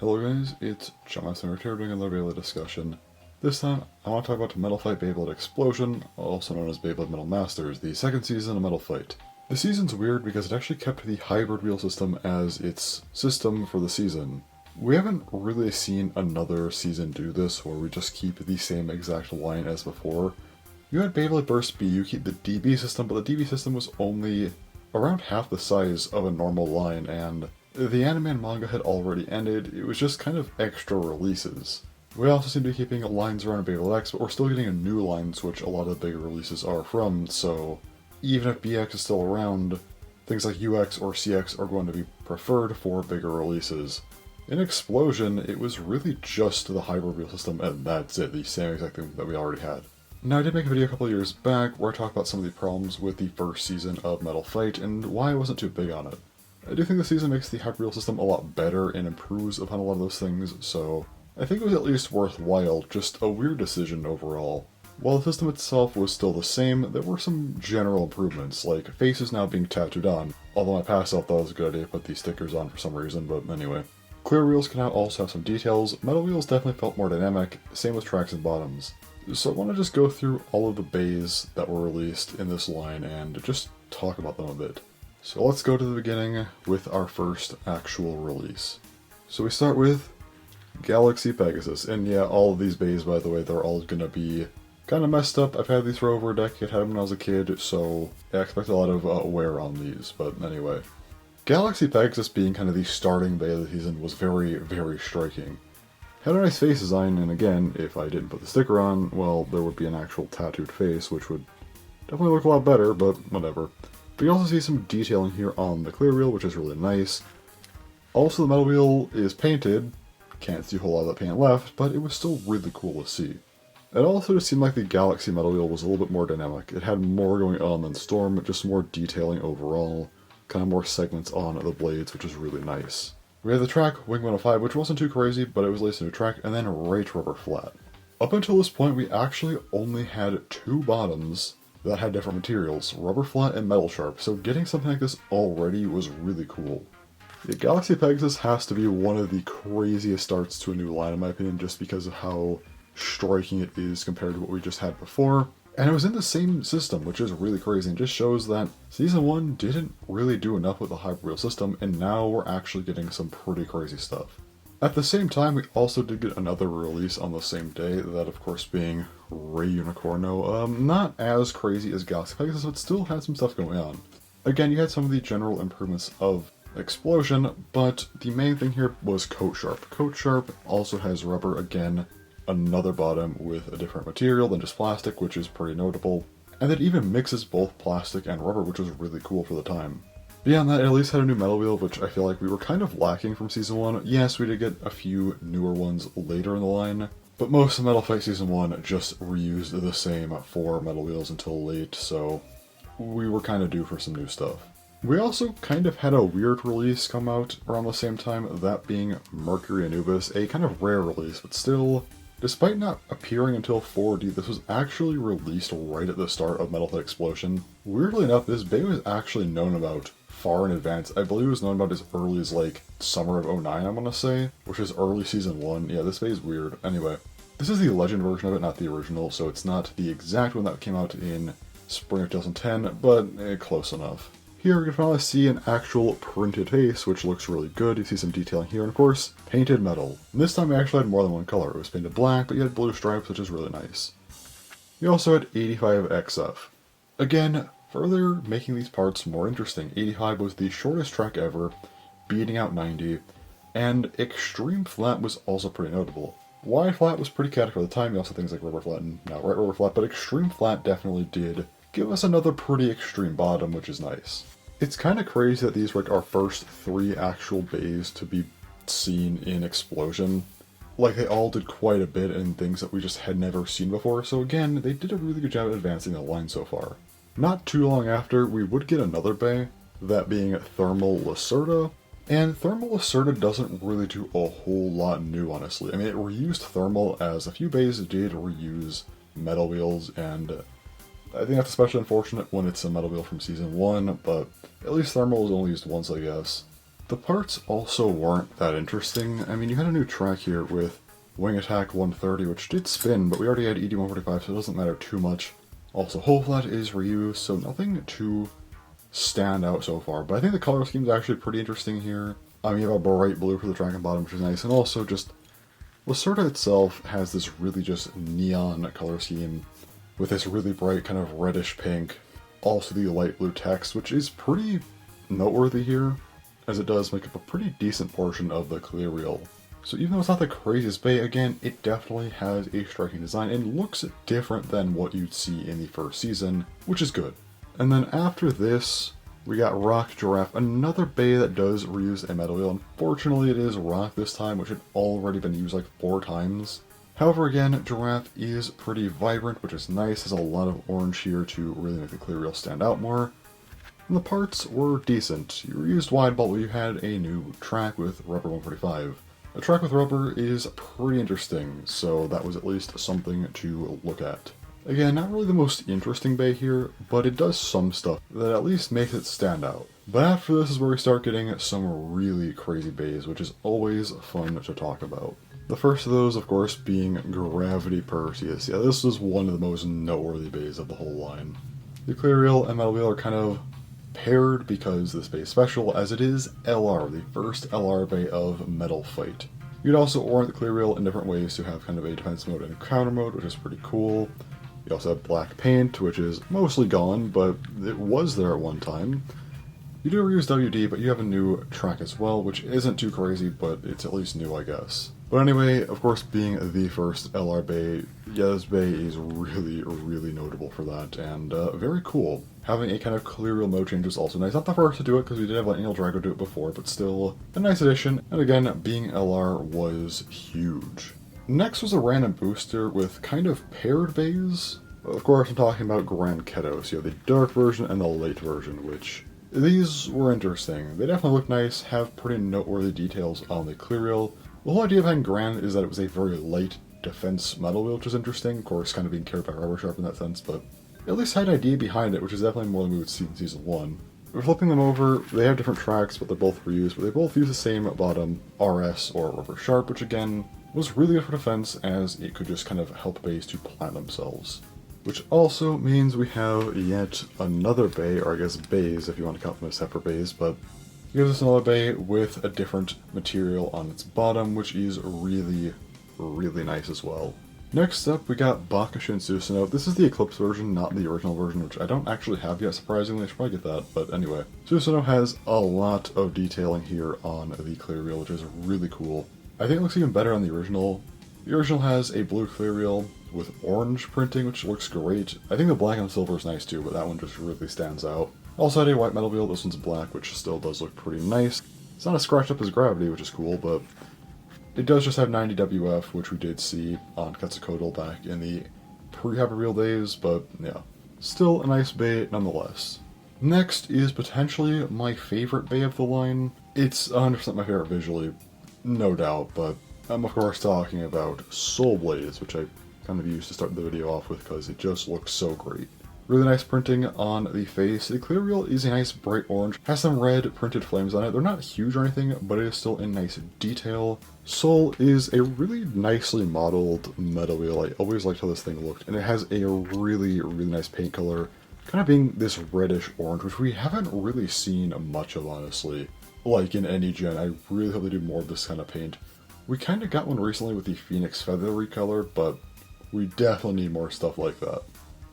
Hello guys, it's John Master here doing another Beyblade discussion. This time, I want to talk about Metal Fight Beyblade Explosion, also known as Beyblade Metal Masters, the second season of Metal Fight. The season's weird because it actually kept the hybrid wheel system as its system for the season. We haven't really seen another season do this where we just keep the same exact line as before. You had Beyblade Burst B, you keep the DB system, but the DB system was only around half the size of a normal line, and the anime and manga had already ended. It was just kind of extra releases. We also seem to be keeping lines around Beyblade X, but we're still getting a new lines, which a lot of the bigger releases are from, so even if BX is still around, things like UX or CX are going to be preferred for bigger releases. In Explosion, it was really just the hybrid wheel system, and that's it, the same exact thing that we already had. Now, I did make a video a couple of years back where I talked about some of the problems with the first season of Metal Fight and why I wasn't too big on it. I do think the season makes the hybrid wheel system a lot better and improves upon a lot of those things, so I think it was at least worthwhile, just a weird decision overall. While the system itself was still the same, there were some general improvements, like faces now being tattooed on, although my past self thought it was a good idea to put these stickers on for some reason, but anyway. Clear wheels can now also have some details. Metal wheels definitely felt more dynamic, same with tracks and bottoms. So I want to just go through all of the bays that were released in this line and just talk about them a bit. So let's go to the beginning with our first actual release. So we start with Galaxy Pegasus, and yeah, all of these bays, by the way, they're all gonna be kind of messed up. I've had these for over a decade, had them when I was a kid, so I expect a lot of wear on these, but anyway. Galaxy Pegasus being kind of the starting bay of the season was very, very striking. Had a nice face design, and again, if I didn't put the sticker on, well, there would be an actual tattooed face, which would definitely look a lot better, but whatever. But you also see some detailing here on the clear wheel, which is really nice. Also, the metal wheel is painted. Can't see a whole lot of that paint left, but it was still really cool to see. It also just seemed like the Galaxy metal wheel was a little bit more dynamic. It had more going on than Storm, just more detailing overall. Kind of more segments on the blades, which is really nice. We had the track, Wing 105, which wasn't too crazy, but it was laced into a track, and then right rubber flat. Up until this point, we actually only had two bottoms that had different materials, rubber flat and metal sharp, so getting something like this already was really cool. The Galaxy Pegasus has to be one of the craziest starts to a new line in my opinion, just because of how striking it is compared to what we just had before. And it was in the same system, which is really crazy, and just shows that Season 1 didn't really do enough with the hybrid wheel system, and now we're actually getting some pretty crazy stuff. At the same time, we also did get another release on the same day, that of course being Ray Unicorno. Not as crazy as Galaxy Pegasus, but still had some stuff going on. Again, you had some of the general improvements of Explosion, but the main thing here was Coat Sharp. Coat Sharp also has rubber, again, another bottom with a different material than just plastic, which is pretty notable. And it even mixes both plastic and rubber, which was really cool for the time. Beyond that, it at least had a new metal wheel, which I feel like we were kind of lacking from Season 1. Yes, we did get a few newer ones later in the line, but most of Metal Fight Season 1 just reused the same 4 metal wheels until late, so we were kind of due for some new stuff. We also kind of had a weird release come out around the same time, that being Mercury Anubis, a kind of rare release, but still, despite not appearing until 4D, this was actually released right at the start of Metal Fight Explosion. Weirdly enough, this bay was actually known about far in advance. I believe it was known about as early as like summer of 09, I want to say, which is early Season 1. Yeah, this bay is weird. Anyway, this is the Legend version of it, not the original, so it's not the exact one that came out in spring of 2010, but close enough. Here we can finally see an actual printed face, which looks really good. You see some detailing here, and of course, painted metal. And this time we actually had more than one color. It was painted black, but you had blue stripes, which is really nice. You also had 85XF. Again, further making these parts more interesting. 85 was the shortest track ever, beating out 90, and Extreme Flat was also pretty notable. Wide Flat was pretty chaotic for the time. You also had things like Rubber Flat and now Right Rubber Flat, but Extreme Flat definitely did give us another pretty extreme bottom, which is nice. It's kind of crazy that these were like our first 3 actual bays to be seen in Explosion. Like, they all did quite a bit in things that we just had never seen before, so again, they did a really good job at advancing the line so far. Not too long after, we would get another bay, that being Thermal Lacerda, and Thermal Lacerda doesn't really do a whole lot new, honestly. I mean, it reused thermal, as a few bays did reuse metal wheels, and I think that's especially unfortunate when it's a metal wheel from Season 1, but at least thermal is only used once, I guess. The parts also weren't that interesting. I mean, you had a new track here with Wing Attack 130, which did spin, but we already had ED 145, so it doesn't matter too much. Also, Whole Flat is reused, so nothing too stand out so far. But I think the color scheme is actually pretty interesting here. You have a bright blue for the track and bottom, which is nice, and also just Lacerda itself has this really just neon color scheme with this really bright kind of reddish pink. Also the light blue text, which is pretty noteworthy here, as it does make up a pretty decent portion of the clear reel. So even though it's not the craziest bay, again, it definitely has a striking design and looks different than what you'd see in the first season, which is good. And then after this, we got Rock Giraffe, another bay that does reuse a metal wheel. Unfortunately, it is Rock this time, which had already been used like 4 times. However, again, Giraffe is pretty vibrant, which is nice. Has a lot of orange here to really make the clear reel stand out more. And the parts were decent. You reused wide ball, you had a new track with rubber 145. A track with rubber is pretty interesting, so that was at least something to look at. Again, not really the most interesting bay here, but it does some stuff that at least makes it stand out. But after this is where we start getting some really crazy bays, which is always fun to talk about. The first of those, of course, being Gravity Perseus. Yeah, this is one of the most noteworthy bays of the whole line. The clear reel and metal wheel are kind of paired because this bay is special, as it is LR, the first LR bay of Metal Fight. You could also orient the clear reel in different ways to have kind of a defense mode and a counter mode, which is pretty cool. You also have black paint, which is mostly gone, but it was there at one time. You do reuse WD, but you have a new track as well, which isn't too crazy, but it's at least new, I guess. But anyway, of course, being the first LR bay, yeah, this bay is really, really notable for that, and very cool. Having a kind of clear reel mode change is also nice. Not the first to do it, because we did have Lightning Drago do it before, but still a nice addition. And again, being LR was huge. Next was a random booster with kind of paired bays. Of course, I'm talking about Grand Ketos. You have the dark version and the light version, which these were interesting. They definitely look nice, have pretty noteworthy details on the clear reel. The whole idea behind Grand is that it was a very light defense metal wheel, which is interesting. Of course, kind of being carried by Rubber Sharp in that sense, but at least had an idea behind it, which is definitely more than we would see in Season 1. We're flipping them over. They have different tracks, but they're both reused, but they both use the same bottom, RS or Rubber Sharp, which again was really good for defense, as it could just kind of help bays to plant themselves. Which also means we have yet another bay, or I guess bays if you want to count them as separate bays, but it gives us another bay with a different material on its bottom, which is really, really nice as well. Next up, we got Bakushin Susanoo. This is the Eclipse version, not the original version, which I don't actually have yet, surprisingly. I should probably get that, but anyway. Susanoo has a lot of detailing here on the clear reel, which is really cool. I think it looks even better on the original. The original has a blue clear reel with orange printing, which looks great. I think the black and silver is nice too, but that one just really stands out. Also had a white metal wheel, this one's black, which still does look pretty nice. It's not as scratched up as Gravity, which is cool, but it does just have 90 WF, which we did see on Quetzalcoatl back in the pre-Hyper Reel days, but yeah. Still a nice bay nonetheless. Next is potentially my favorite bay of the line. It's 100% my favorite visually, no doubt, but I'm of course talking about Soul Blaze, which I kind of used to start the video off with because it just looks so great. Really nice printing on the face. The clear reel is a nice bright orange, has some red printed flames on it. They're not huge or anything, but it is still in nice detail. Soul is a really nicely modeled metal wheel. I always liked how this thing looked, and it has a really, really nice paint color, kind of being this reddish orange, which we haven't really seen much of, honestly. Like in any gen, I really hope they do more of this kind of paint. We kind of got one recently with the Phoenix Feather recolor, but we definitely need more stuff like that.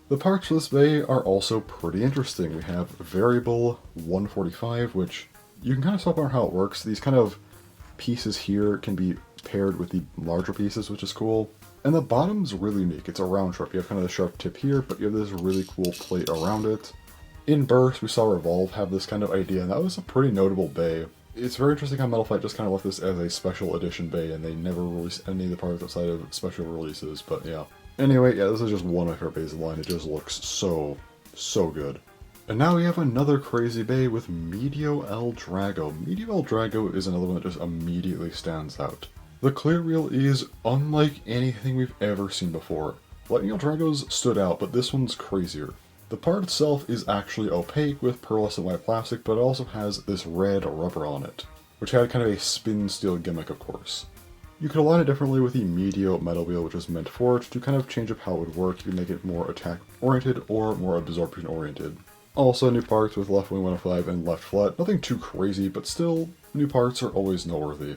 The parts for this bay are also pretty interesting. We have variable 145, which you can kind of swap on how it works. These kind of pieces here can be paired with the larger pieces, which is cool. And the bottom's really unique. It's a round sharp. You have kind of the sharp tip here, but you have this really cool plate around it. In Burst, we saw Revolve have this kind of idea, and that was a pretty notable bay. It's very interesting how Metal Fight just kind of left this as a special edition bay, and they never released any of the parts outside of special releases, but yeah. Anyway, yeah, this is just one of my favorite bays of the line. It just looks so, so good. And now we have another crazy bay with Medio El Drago. Medio El Drago is another one that just immediately stands out. The clear reel is unlike anything we've ever seen before. Lightning El Dragos stood out, but this one's crazier. The part itself is actually opaque with pearlescent white plastic, but it also has this red rubber on it. which had kind of a spin steel gimmick, of course. You could align it differently with the medial metal wheel, which was meant for it, to kind of change up how it would work. You could make it more attack-oriented or more absorption-oriented. Also, new parts with left wing 105 and left flat. Nothing too crazy, but still, new parts are always noteworthy.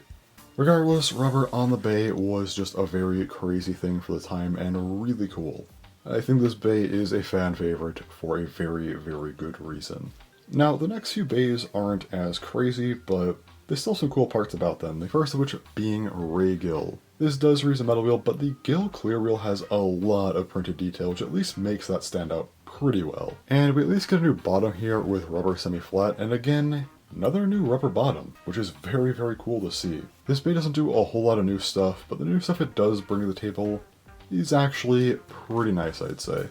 Regardless, rubber on the bay was just a very crazy thing for the time and really cool. I think this bay is a fan favorite for a very, very good reason. Now, the next few bays aren't as crazy, but there's still some cool parts about them, the first of which being Ray Gill. This does reuse a metal wheel, but the Gill clear wheel has a lot of printed detail, which at least makes that stand out pretty well. And we at least get a new bottom here with rubber semi-flat, and again, another new rubber bottom, which is very, very cool to see. This bay doesn't do a whole lot of new stuff, but the new stuff it does bring to the table is actually pretty nice, I'd say.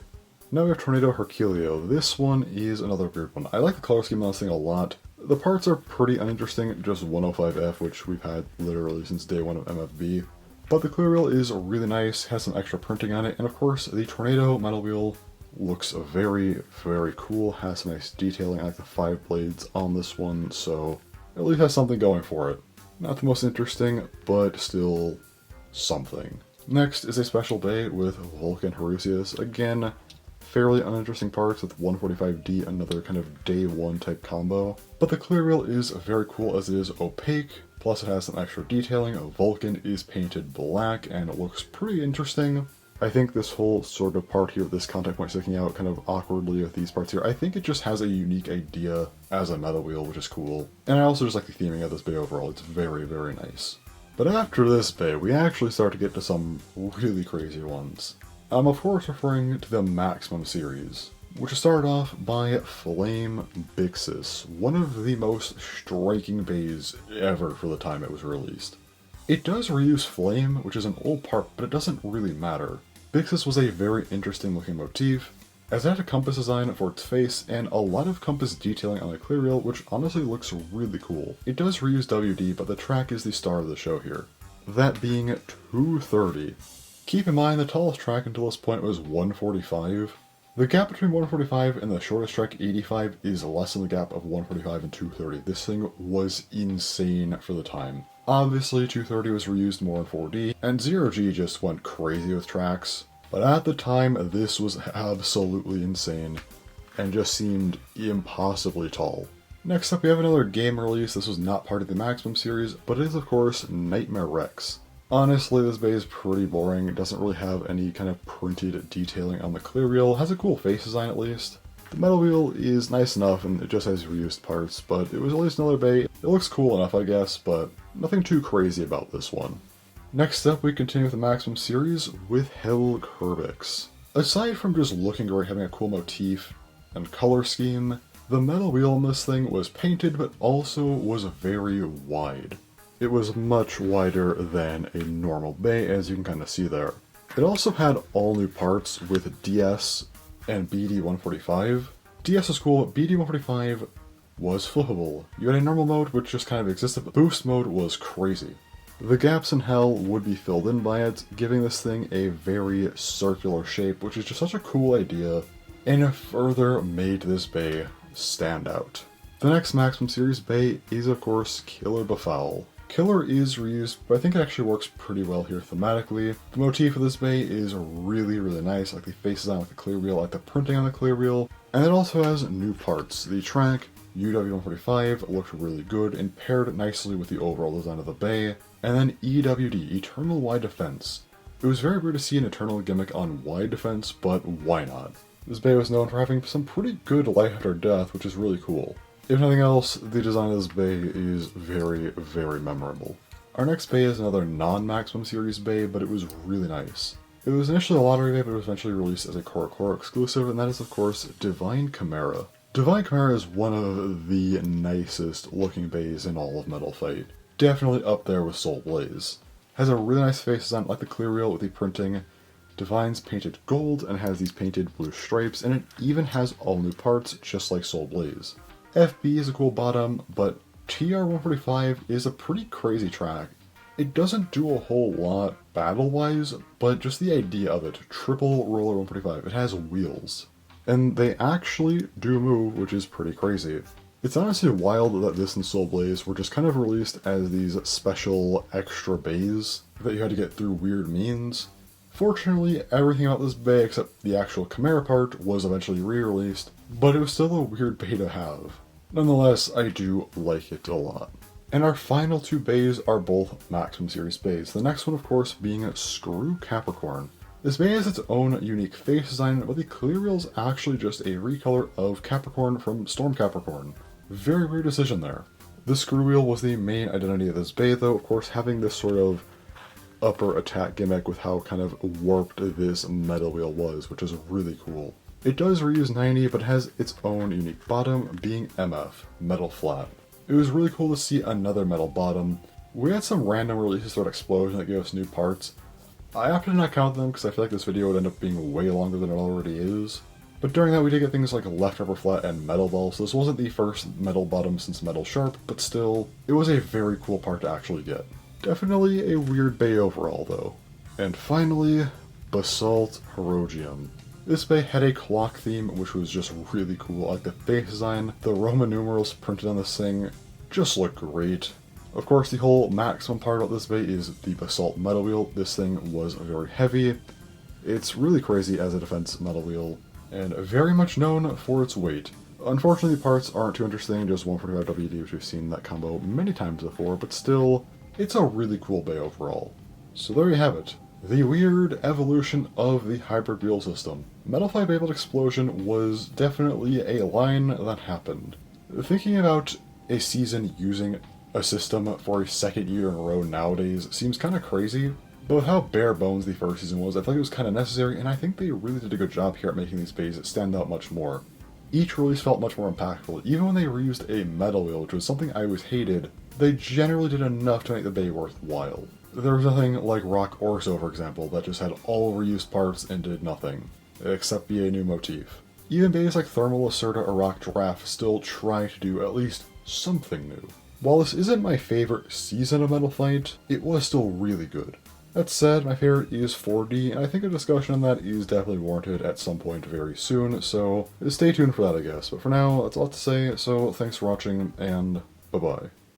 Now we have Tornado Herculeo. This one is another weird one. I like the color scheme on this thing a lot. The parts are pretty uninteresting, just 105F, which we've had literally since day one of MFB. But the clear wheel is really nice, has some extra printing on it, and of course the Tornado metal wheel looks very, very cool, has some nice detailing. I like the 5 blades on this one, so at least has something going for it. Not the most interesting, but still something. Next is a special bay with Vulcan Horusius. Again, fairly uninteresting parts with 145D, another kind of day one type combo. But the clear wheel is very cool as it is opaque, plus it has some extra detailing. Vulcan is painted black and it looks pretty interesting. I think this whole sort of part here, this contact point sticking out kind of awkwardly with these parts here, I think it just has a unique idea as a metal wheel, which is cool. And I also just like the theming of this bay overall. It's very, very nice. But after this bay, we actually start to get to some really crazy ones. I'm of course referring to the Maximum series, which started off by Flame Bixis, one of the most striking bays ever for the time it was released. It does reuse Flame, which is an old part, but it doesn't really matter. Bixis was a very interesting looking motif, as it had a compass design for its face and a lot of compass detailing on the clear wheel, which honestly looks really cool. It does reuse WD, but the track is the star of the show here, that being 230. Keep in mind the tallest track until this point was 145. The gap between 145 and the shortest track 85 is less than the gap of 145 and 230. This thing was insane for the time. Obviously 230 was reused more in 4D, and 0G just went crazy with tracks. But at the time, this was absolutely insane, and just seemed impossibly tall. Next up, we have another game release. This was not part of the Maximum series, but it is of course Nightmare Rex. Honestly, this bay is pretty boring. It doesn't really have any kind of printed detailing on the clear wheel. It has a cool face design at least. The metal wheel is nice enough, and it just has reused parts, but it was at least another bay. It looks cool enough, I guess, but nothing too crazy about this one. Next up, we continue with the Maximum series with Hell Curbix. Aside from just looking great, having a cool motif and color scheme, the metal wheel on this thing was painted, but also was very wide. It was much wider than a normal bay, as you can kind of see there. It also had all new parts with DS and BD145. DS was cool, BD145 was flippable. You had a normal mode, which just kind of existed, but boost mode was crazy. The gaps in Hell would be filled in by it, giving this thing a very circular shape, which is just such a cool idea, and it further made this bay stand out. The next Maximum series bay is of course Killer Befoul. Killer is reused, but I think it actually works pretty well here thematically. The motif of this bay is really, really nice. I like the face design with the clear wheel, I like the printing on the clear wheel, and it also has new parts. The track, UW145, looked really good and paired nicely with the overall design of the bay. And then EWD, Eternal Wide Defense. It was very weird to see an Eternal gimmick on Wide Defense, but why not? This bay was known for having some pretty good life after death, which is really cool. If nothing else, the design of this bay is very, very memorable. Our next bay is another non-Maximum series bay, but it was really nice. It was initially a lottery bay, but it was eventually released as a Core exclusive, and that is of course Divine Chimera. Divine Chimera is one of the nicest looking bays in all of Metal Fight. Definitely up there with Soul Blaze. Has a really nice face design like the clear wheel with the printing. Divine's painted gold and has these painted blue stripes, and it even has all new parts just like Soul Blaze. FB is a cool bottom, but TR145 is a pretty crazy track. It doesn't do a whole lot battle-wise, but just the idea of it, triple roller 145, it has wheels. And they actually do move, which is pretty crazy. It's honestly wild that this and Soul Blaze were just kind of released as these special extra bays that you had to get through weird means. Fortunately, everything about this bay except the actual Chimera part was eventually re-released, but it was still a weird bay to have. Nonetheless, I do like it a lot. And our final two bays are both Maximum Series bays, the next one of course being Screw Capricorn. This bay has its own unique face design, but the clear wheel is actually just a recolor of Capricorn from Storm Capricorn. Very weird decision there. The screw wheel was the main identity of this bay though, of course having this sort of upper attack gimmick with how kind of warped this metal wheel was, which is really cool. It does reuse 90, but has its own unique bottom, being MF, metal flat. It was really cool to see another metal bottom. We had some random releases throughout Explosion that gave us new parts. I opted to not count them because I feel like this video would end up being way longer than it already is. But during that we did get things like left rubber flat and metal ball, so this wasn't the first metal bottom since metal sharp, but still, it was a very cool part to actually get. Definitely a weird bay overall though. And finally, Basalt Herogium. This bay had a clock theme which was just really cool. I like the face design, the Roman numerals printed on this thing just look great. Of course, the whole maximum part about this bay is the basalt metal wheel. This thing was very heavy. It's really crazy as a defense metal wheel, and very much known for its weight. Unfortunately, the parts aren't too interesting, just 145 WD, which we've seen that combo many times before, but still, it's a really cool bay overall. So there you have it. The weird evolution of the hybrid wheel system. Metal Fight Beyblade Explosion was definitely a line that happened. Thinking about a season using a system for a second year in a row nowadays seems kind of crazy, but with how bare bones the first season was, I feel like it was kind of necessary, and I think they really did a good job here at making these bays stand out much more. Each release felt much more impactful. Even when they reused a metal wheel, which was something I always hated, they generally did enough to make the bay worthwhile. There was nothing like Rock Orso, for example, that just had all reused parts and did nothing, except be a new motif. Even bays like Thermal Lacerda or Rock Giraffe still try to do at least something new. While this isn't my favorite season of Metal Fight, it was still really good. That said, my favorite is 4D, and I think a discussion on that is definitely warranted at some point very soon, so stay tuned for that I guess. But for now, that's all to say, so thanks for watching, and bye-bye.